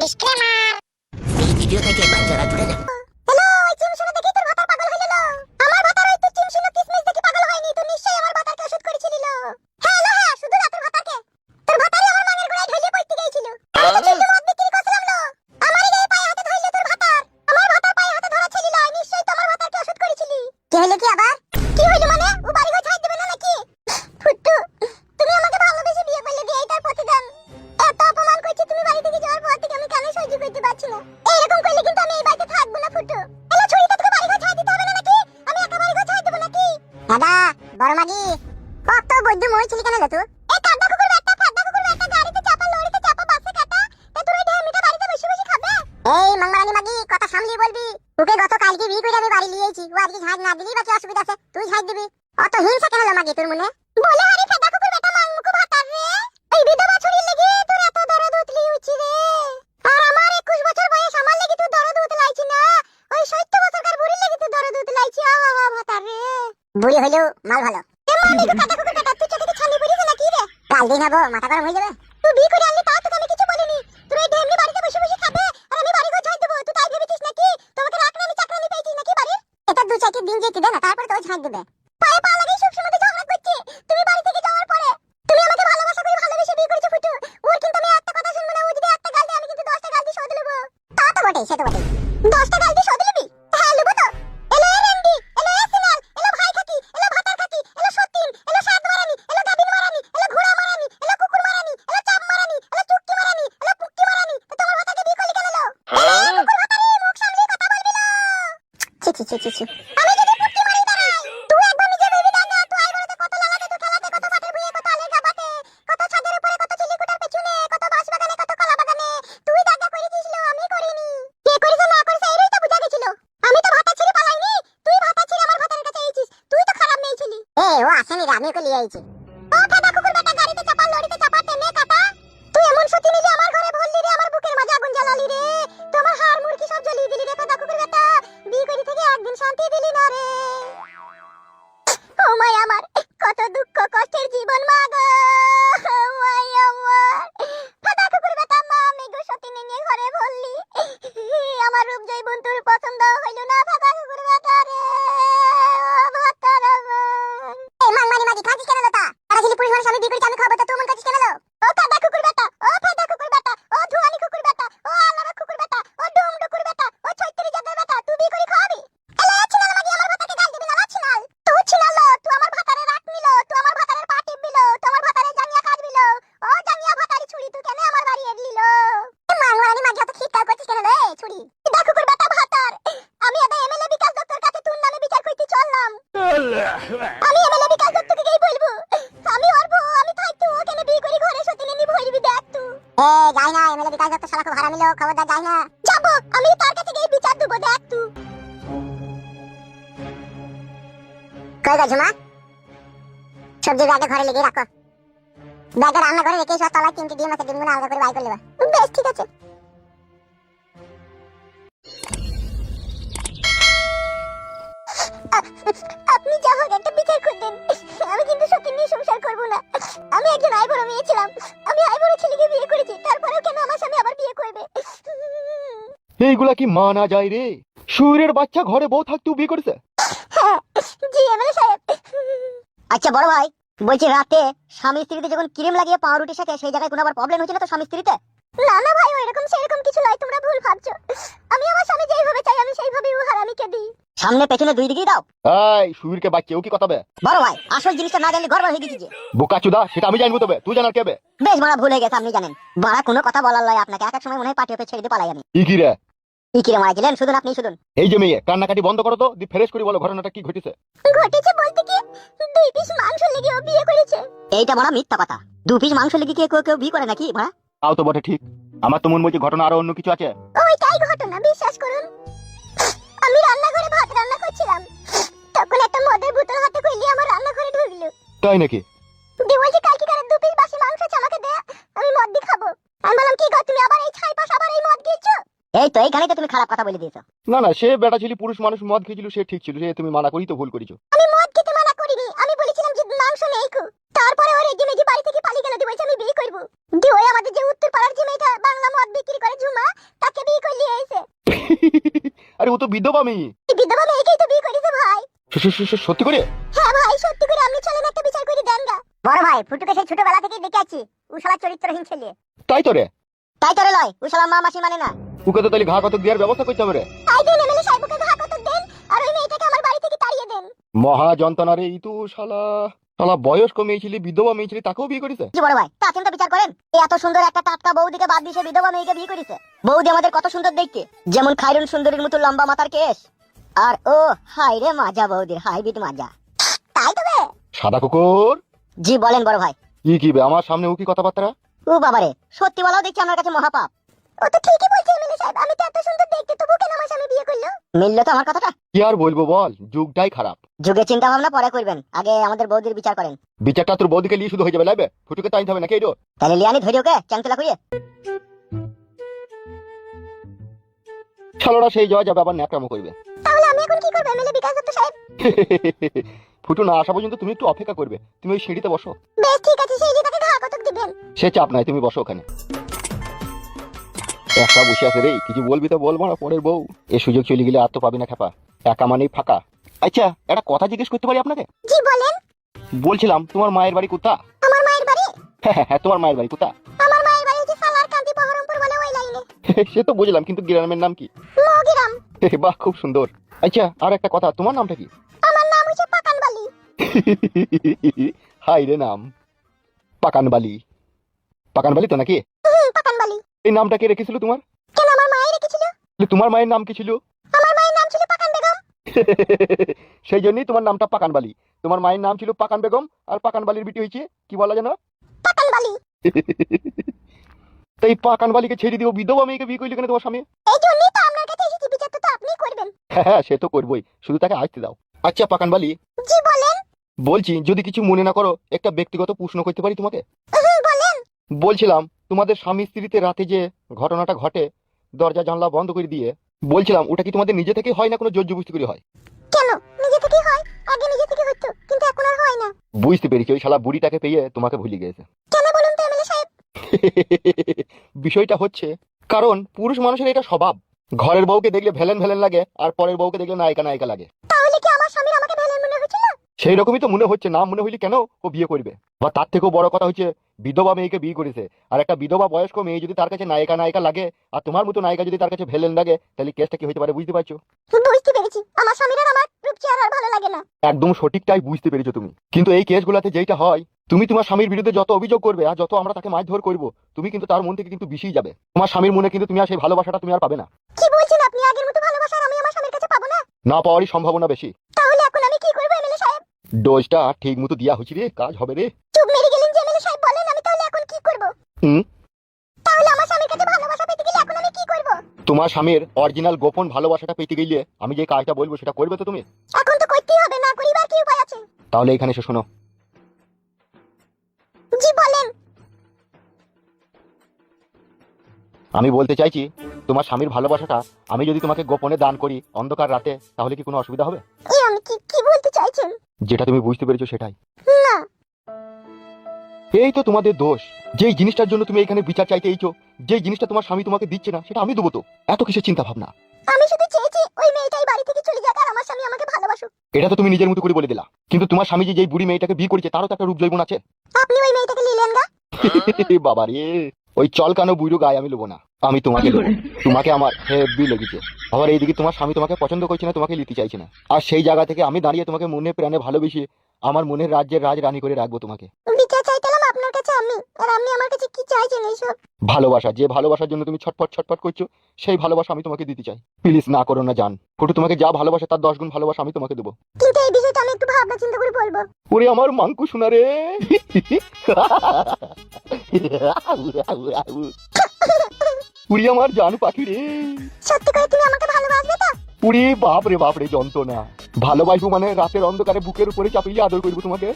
Disclaimer এই video থেকে বাচ্চারা দূরে যাও। হ্যালো, ওই চিমশুনো দেখি তোর ভাতার পাগল হইল। আমার ভাতার ওই তো চিমশুনো কিসমিস দেখি পাগল হয়নি, তো নিশ্চয়ই আমার ভাতারকে ওষুধ করেছিল। হ্যালো হ্যাঁ, শুধু না তোর ভাতারকে। তোর ভাতারই আমার মায়ের গোড়ায় ঢলে পড়তে গিয়েছিল। আমি তো কিন্তু মদ বিক্রি করছিলাম না। আমারই গায়ে পায়ে হাতে ধরলে তোর ভাতার। আমার ভাতার পায়ে হাতে ধরা ছিল, নিশ্চয়ই তো আমার ভাতারকে ওষুধ করেছিলি। কি হলো কি আবার? কি হইলো মানে? ও বাড়ি ঘর ছাড় দেবে না নাকি? ফুটু, তুমি আমাকে ভালোবেসে বিয়ে করলে দিয়ে এটার প্রতিদান। এত অপমান করছি তুমি বাড়ি থেকে যাওয়ার পর থেকে আমি কেন সহ্য করতে পারছি না। এইরকম করলে কিন্তু আমি এই বাড়িতে থাকবো না ফুটু। এলা ছুরিটা তোকে বাড়ি ঘর ছাড় দিতে হবে না নাকি? আমি একা বাড়ি ঘর ছাড় দেব নাকি? দাদা, বড় মাগি, কত বৈদ্য মই ছিলি কেন তুই? এই কাদা কুকুর ব্যাটা, ফাদা কুকুর ব্যাটা, গাড়িতে চাপা, লরিতে চাপা, বাসে কাটা, তা তুই ঢেমিটা বাড়িতে বসে বসে খাবে? এই মঙ্গলানি মাগি, কথা সামলিয়ে বলবি। তোকে গত কালকে বিয়ে করে আমি বাড়ি লিয়েছি, ও আজকে ঝাড় না দিলি বা কি অসুবিধা আছে? তুই ঝাড় দিবি। অত হিংসা কেন হলো মাগি তোর মনে? বলে হারি ফাদা কুকুর ব্যাটা মাংমুকু ভাতার রে। এই বিধবা ছুরির লাগি তোর এত দরদ উতলি উচি রে। আর আমার 21 বছর বয়স, আমার লাগি তুই দরদ উতলাইছি না। ওই 70 বছরকার বুড়ির লাগি তুই দরদ উতলাইছি। আহা ভাতার রে। বুড়ি হইলো মাল ভালো। এমন দেখো কাদা কুকুর ব্যাটা, তুই চোখে ছানি পড়িস নাকি রে? কাল দিন হবো, মাথা গরম হয়ে যাবে। তুই বিয়ে করে আনলি তাও তোকে আমি কিছু বলিনি। তুই এই ঢেমনি বাড়িতে বসে বসে খাবে আর আমি বাড়ি ঘর ঝাড় দেবো, তুই তাই ভেবেছিস নাকি? তোমাকে রাখরানি চাকরানি পেয়েছিস নাকি বাড়ির? এটা দু চারটি দিন যেতে দে না, তারপরে তো ঝাড় দেবে। পায়ে পা লাগিয়ে সব সময় ঝগড়া করছি তুমি বাড়ি থেকে যাওয়ার পরে। তুমি আমাকে ভালোবাসা করে ভালোবেসে বিয়ে করেছো ফুটু। ওর কিন্তু আমি একটা কথা শুনবো না। ও যদি একটা গাল দেয় আমি কিন্তু 10টা গাল দিয়ে শোধ নেবো। তা তো বটেই, সে তো বটেই। 10টা গাল দিয়ে শোধ নিবি? হ্যাঁ নেবো তো। এলো এ রেন্ডি, এলো এ সিনাল, এলো ভাই খাকি, এলো ভাতার খাকি, এলো সতীন, এলো সাত মারানি, এলো গাবিন মারানি, এলো ঘোড়া মারানি, এলো কুকুর মারানি, এলো চাপ মারানি, এলো চুক্কি মারানি, এলো পুক্কি মারানি। তো তোমার ভাতাকে বিয়ে করলি কেন লো? এলো কুকুর ভাতারি, মুখ সামলিয়ে কথা বলবি লো। ছি ছি ছি ছি ছি। আমি যদি পুক্কি মারি দাঁড়াই, তুই একবার নিজে ভেবে দেখ না। তুই আই বড়তে কত লাগাতে, তো খেলাতে, কত মাঠে বুয়ে, কত আলে গাবাতে, কত ছাদের উপরে, কত চিলিকুটার পেছনে, কত বাঁশ বাগানে, কত কলা বাগানে। তুই দাগা করেছিস লো, আমি করিনি। কে করেছে না করেছে এরই তো বুঝা গেছিল। আমি তো ভাতা ছেড়ে পালাইনি, তুই ভাতা ছেড়ে আমার ভাতার কাছে আইছিস। তুই তো খারাপ মেয়ে ছিলি। ও আসেনি রে, আমি ওকে নিয়ে আইছি। ও ফাদা কুকুর বেটা, গাড়িতে চাপা, লরিতে চাপা, টেনে কাটা। তুই এমন সতী নিলি, আমার ঘরে ভরলি রে, আমার বুকের মাঝে আগুন জ্বালালি রে। তোমার হাড় মুরকি সব জ্বালিয়ে দিলি রে ফাদা কুকুর বেটা। বিয়ে করে থেকে একদিন শান্তি দিলি না রে। ও মাই আমার, কত দুঃখ কষ্টের জীবন মা গো। ও মাই আমার, ফাদা কুকুর বেটা মা মেঘো সতীনে নিয়ে ঘরে ভরলি। আমার রূপ জৈবন তোর পছন্দ হইল না ফাদা কুকুর বেটা রে। ও ভাতার আমার। এই মাংমানি মাগি খাচ্ছিস কেন লতা? তারা ছিলি পুরুষ মানুষ, আমি বিয়ে করেছি, আমি খাবো, তা তুই মন খাচ্ছিস কেন লো? ও কাদা কুকুর বেটা, ও ফাদা কুকুর বেটা, ও ধুয়ানি কুকুর বেটা, ও আলারা কুকুর বেটা, ও ডুম ডুকুর বেটা, ও ছয়ত্রিশ জাতের বেটা, তুই বিয়ে করে খাওয়াবি? এলা ছিনাল মাগি, আমার ভাতাকে গাল দিবি না লা ছিনাল। তুই ছিনাল লো, তুই আমার ভাতারে রাখ নিলো, তুই আমার ভাতারের পা টিপবি লো, তুই আমার ভাতারে জাঙ্গিয়া কাটবি লো। ও জাঙ্গিয়া ভাতারি ছুরি, তুই কেন আমার বাড়ি এলি লো? মাংমানি মাগি অত খিটকাল করছিস কেন রে ছুরি? কাদা কুকুর বেটা ভাতার, আমি এটা এমএলএ বিকাশ দত্তর কাছে তোর নামে বিচার করতে চললাম। আমি এমএলএ বিকাশ দত্তকে গিয়ে বলবো আমি ওর বউ, আমি থাকতে ও কেন বিয়ে করে ঘরে সতীনে নি ভরবি দেখ তুই। যাই না, এমএলএ বিকাশ দত্ত শালাকে ভাড়া নিলো, খবরদার যাই না। যাবো, আমি তার কাছে গিয়ে বিচার দেবো, দেখ তুই। কই গো ঝুমা, সবজি ব্যাগে ঘরে লেগে রাখো। ব্যাগে রান্না করে রেখে সব তলায় 3টি ডিম আছে, ডিমগুলো আলাদা করে বাই করে নেবা। বেশ ঠিক আছে। আপনি যা হোক একটা বিচার করবেন। আমি কিন্তু সত্যি নিয়ে সংসার করবো না। আমি একজন আইবড় মেয়ে ছিলাম, আমি আইবড় ছেলেকে বিয়ে করেছি, তারপরেও কেন আমার স্বামী আবার বিয়ে করবে? এইগুলা কি মানা যায় রে? শুয়োরের বাচ্চা ঘরে বউ থাকতেও বিয়ে করেছে? হ্যাঁ, জি এমএলএ সাহেব। আচ্ছা বড় ভাই, বলছি রাতে স্বামী স্ত্রীতে যখন ক্রিম লাগিয়ে পাউরুটি শাকে, সেই জায়গায় কোনো আবার প্রবলেম হয়েছিল তো স্বামী স্ত্রীতে? না না ভাই, ওইরকম সেরকম কিছু নয়, তোমরা ভুল ভাবছো। আমি আমার স্বামী যেইভাবে চাই আমি সেইভাবেই ও হারামিকে দিই। সামনে পেছনে দুই দিকেই দাও। এই শুয়োরকে বাচ্চা ও কি কথাবে? বড় ভাই, আসল জিনিসটা না জানলে গড়বড় হয়ে গেছে যে। বোকাচুদা, সেটা আমি জানবো, তবে তুই জানার কেবে? বেশ বড় ভুল হয়ে গেছে, আপনি জানেন। বড় কোনো কথা বলার লয় আপনাকে, এক এক সময় মনে হয় পাটি হয়ে ছেড়ে দিয়ে পালাই আমি। কি রে? কি কিরে মারা গেলেন, শুধু আপনি শুধুন। এই যে মেয়ে, কান্নাকাটি বন্ধ করো তো, দি ফ্রেশ করে বলো ঘটনাটা কি ঘটেছে। ঘটেছে বলতে কি, 2 পিস মাংস লেগে ও বিয়ে করেছে। এইটা বড় মিথ্যা কথা। 2 পিস মাংস লেগে কি কেউ বিয়ে করে নাকি বড়? তাও তো বটে ঠিক। আমার তো মন বলছে ঘটনা আরো অন্য কিছু আছে। ওইটাই ঘটনা, বিশ্বাস করুন। আমি রান্নাঘরে ভাত রান্না করছিলাম, তখন একটা মদের বোতল হাতে কইলি আমার রান্নাঘরে ঢুকলো। তাই নাকি? দিয়ে বলছে কালকে কারে 2 পিস বাসি মাংস আছে, আমাকে দে, আমি মদ দিয়ে খাবো। আমি বললাম কি গো, তুমি আবার এই ছাই পাশ আবার এই মদ খেয়েছো? এই তো এইখানেই তো তুমি খারাপ কথা বলে দিয়েছো। না না, সে বেটা ছিল, পুরুষ মানুষ মদ খেয়েছিল, সে ঠিক ছিল, সে তুমি মানা করি তো ভুল করেছো। আমি মদ খেতে মানা করিনি, আমি বলেছিলাম যে মাংস শোনে এইকু। তারপরে ওর রেগে মেগে বাড়ি থেকে পালিয়ে গেল, দিয়ে বলছে আমি বিয়ে করব। দিয়ে ওই আমাদের যে উত্তর পাড়ার যে মেয়েটা বাংলা মদ বিক্রি করে ঝুমা, তাকে বিয়ে করে নিয়ে এসে। আরে ও তো বিধবা মেয়ে। এই বিধবা মেয়েকেই তো বিয়ে করেছে ভাই। সত্যি করে? হ্যাঁ ভাই সত্যি করে, আপনি চলেন একটা বিচার করে দেন গা। বড় ভাই ফুটুকে সেই ছোটবেলা থেকেই দেখে আছি, ও শালা চরিত্রহীন ছেলে। তাই তো রে। তাই তোরে লয়, ও শালা মা মাসি মানে না। ওকে তো তাহলে ঘা কতক দেওয়ার ব্যবস্থা করতে হবে রে। তাই দেন এমএলএ সাহেবকে ঘা কত দেন, আর ওই মেয়েটাকে আমার বাড়ি থেকে তাড়িয়ে দেন। মহা যন্ত্রণা রে, এই তো শালা শালা বয়স্ক মেয়ে ছিলি, বিধবা মেয়ে ছিলি, তাকেও বিয়ে করেছে। কি বড় ভাই, তা চিন্তা বিচার করেন। এই এত সুন্দর একটা টাটকা বউদিকে বাদ দিয়ে সে বিধবা মেয়েকে বিয়ে করেছে। বউদি আমাদের কত সুন্দর দেখতে, যেমন খায়রুন সুন্দরীর মতো লম্বা মাথার কেশ। আর ও হাই রে মাজা, বউদির হাইব্রিড মাজা। তাই তো বে। সাদা কুকুর। জি বলেন বড় ভাই। কি বে আমার সামনে ও কি কথাবার্তা? ও বাবারে, সত্যি বলাও দেখছি আমার কাছে মহাপাপ। ও তো ঠিকই বলছে এমএলএ সাহেব, আমি তো এত সুন্দর দেখতে, তবু কেন আমার স্বামী বিয়ে করলো? মিললো তো আমার কথাটা। কি আর বলবো বল, যুগটাই খারাপ। যুগে চিন্তা ভাবনা পরে করবেন, আগে আমাদের বউদির বিচার করেন। বিচারটা তোর বৌদিকে নিয়ে শুধু হয়ে যাবে, লাগবে ফুটুকে তাইতে হবে নাকি? এই তাহলে লিয়ানি ধরে ওকে চ্যাংতলা করিয়ে। শালারা সেই জয় যাবে, আবার ন্যাকড়ামো করবে। তাহলে আমি এখন কি করব এমএলএ বিকাশ দত্ত সাহেব? ফুটু না আসা পর্যন্ত তুমি একটু অপেক্ষা করবে, তুমি ওই সিঁড়িতে বসো। বেশ ঠিক আছে, সেই যে তাকে ঘা কতক দিবেন। সে চাপ নাই, তুমি বসো ওখানে। একা বসে আছে রে, কিছু বলবি তো বলবো না পরের বউ। এ সুযোগ চলে গেলে আর তো পাবি না খেপা, একা মানেই ফাঁকা। আচ্ছা একটা কথা জিজ্ঞেস করতে পারি আপনাকে? জি বলেন। বলছিলাম তোমার মায়ের বাড়ি কোথা? আমার মায়ের বাড়ি? হ্যাঁ তোমার মায়ের বাড়ি কোথা? আমার মায়ের বাড়ি হচ্ছে সালারকান্দি বহরমপুর বলে ওই লাইনে। সে তো বুঝলাম, কিন্তু গ্রামের নাম কি? মগিরাম। বাহ খুব সুন্দর। আচ্ছা আর একটা কথা, তোমার নামটা কি? আমার নাম হচ্ছে পাকানবালি। হাই রে নাম পাকানবালি। পাকানবালি তো নাকি? পাকানবালি। এই নামটা কে রেখেছিল তোমার? কেন আমার মায়ের রেখেছিল? তোমার মায়ের নাম কি ছিল? আমার মায়ের নাম ছিল পাকান বেগম। সেই জন্যই তোমার নামটা পাকানবালি। তোমার মায়ের নাম ছিল পাকান বেগম, আর পাকানবালির বিটি হয়েছে কি বলা জানো? পাকানবালি। তাই পাকানবালিকে ছেড়ে দিও, বিধবা মেয়েকে বিয়ে করলি কেন তোমার স্বামী? এই জন্যই তো আপনার কাছে এসেছি, বিচার তো আপনিই করবেন। হ্যাঁ সে তো করবোই, শুধু তাকে আসতে দাও। আচ্ছা পাকানবালি, জি বলেন। বলছি যদি কিছু মনে না করো, একটা ব্যক্তিগত প্রশ্ন করতে পারি তোমাকে? বলেন। বলছিলাম তোমাদের স্বামী স্ত্রীতে রাতে যে ঘটনাটা ঘটে, দরজা জানলা বন্ধ করে দিয়ে, বলছিলাম ওটা কি তোমাদের নিজে থেকে হয় না কোনো জোর জবরদস্তি করে হয়? কেন নিজে থেকেই হয়, আগে নিজে থেকে হতো, কিন্তু এখন আর হয় না। বুঝতে পেরেছি, ওই শালা বুড়িটাকে পেয়ে তোমাকে ভুলে গেছে। কেন বলুন তো এমএলএ সাহেব? বিষয়টা হচ্ছে, কারণ পুরুষ মানুষের এটা স্বভাব, ঘরের বউকে দেখলে ভেলেন ভেলেন লাগে, আর পরের বউকে দেখলে নায়িকা নায়িকা লাগে। তাহলে কি আমার স্বামীর আমাকে ভেলেন মনে হচ্ছিল? সেই রকমই তো মনে হচ্ছে, না মনে হইলে কেন ও বিয়ে করবে? বা তার থেকেও বড় কথা হচ্ছে, বিধবা মেয়েকে বিয়ে করেছে, আর একটা বিধবা বয়স্ক মেয়ে যদি তার কাছে নায়িকা নায়িকা লাগে, আর তোমার মতো নায়িকা যদি তার কাছে ভেলেন লাগে, তাহলে কেসটা কি হতে পারে বুঝতে পারছো? বুঝতে পেরেছি, আমার স্বামীর আর আমার রূপ চেহারা আর ভালো লাগে না। একদম সঠিকটাই বুঝতে পেরেছো তুমি। কিন্তু এই কেসগুলোতে যেটা হয়, তুমি তোমার স্বামীর বিরুদ্ধে যত অভিযোগ করবে, আর যত আমরা তাকে মারধর করবো, তুমি কিন্তু তার মন থেকে কিন্তু বিষিয়ে যাবে। তোমার স্বামীর মনে কিন্তু তুমি আর সেই ভালোবাসাটা তুমি আর পাবে না। কি বলছেন আপনি? আগের মতো ভালোবাসা আর আমি আমার স্বামীর কাছে পাবো না? না পাওয়ারই সম্ভাবনা বেশি। তাহলে এখন আমি কি করবো এমএলএ সাহেব? ডোজটা ঠিক মতো দিয়া হচ্ছে রে, কাজ হবে রে। চুপ মেরে গেলেন যে এমএলএ সাহেব, বলেন আমি তাহলে এখন কি করব? হুম, তাহলে আমার স্বামীর কাছে ভালোবাসা পেতে গেলে এখন আমি কি করব? তোমার স্বামীর অরিজিনাল গোপন ভালোবাসাটা পেতে গেলে আমি যে কাজটা বলবো সেটা করবে তো তুমি? এখন তো করতেই হবে, না করিবার কি উপায় আছে? তাহলে এখানে এসে শোনো। জি বলেন। আমি বলতে চাইছি, তোমার স্বামীর ভালোবাসাটা আমি যদি তোমাকে গোপনে দান করি অন্ধকার রাতে, তাহলে কি কোনো অসুবিধা হবে? এই আমি কি কি বলতে চাইছেন? যেটা তুমি বুঝতে পেরেছো সেটাই। না। এই তো তোমাদের দোষ, যেই জিনিসটার জন্য তুমি এখানে বিচার চাইতে এইছো, যেই জিনিসটা তোমার স্বামী তোমাকে দিচ্ছে না, সেটা আমি দেবো তো। এত কিসের চিন্তা ভাবনা? আমি শুধু চেয়েছি ওই মেয়েটাই বাড়ি থেকে চলে যাক, আর আমার স্বামী আমাকে ভালোবাসুক। এটা তো তুমি নিজের মতো করে বলে দিলা, কিন্তু তোমার স্বামী যে যেই বুড়ি মেয়েটাকে বিয়ে করেছে, তারও তো একটা রূপ জৈবন আছে। আপনি ওই মেয়েটাকে নিলেন গা? বাবা রে, ওই চলকানো বুড়ো গায়ে আমি লোবো না, আমি তোমাকে দেবো। তোমাকে আমার হেভি লেগেছে। আবার এইদিকে তোমার স্বামী তোমাকে পছন্দ করছে না, তোমাকে নিতে চাইছে না, আর সেই জায়গা থেকে আমি দাঁড়িয়ে তোমাকে মনে প্রাণে ভালোবেসে আমার মনের রাজ্যের রাজ রানী করে রাখবো তোমাকে। বিচার চাইতাম আপনার কাছে আমি, আর আপনি আমার কাছে কি চাইছেন এইসব? ভালোবাসা, যে ভালোবাসার জন্য তুমি ছটফট ছটফট করছো, সেই ভালোবাসা আমি তোমাকে দিতে চাই। প্লিজ না করো না জান, ফুটু তোমাকে যা ভালোবাসা তার 10 গুণ ভালোবাসা আমি তোমাকে দেবো। কিন্তু এই বিষয়টা আমি একটু ভাবনা চিন্তা করে বলবো। ওরে আমার মাংকু শোনা রে। উড়ি আমার জান পাখি রে। সত্যি করে তুমি আমাকে ভালোবাসবে তো? উড়ি বাপ রে যন্ত্রণা। ভালোবাসবো মানে রাতের অন্ধকারে বুকের উপরে চাপিয়ে আদর করবো তোমাকে।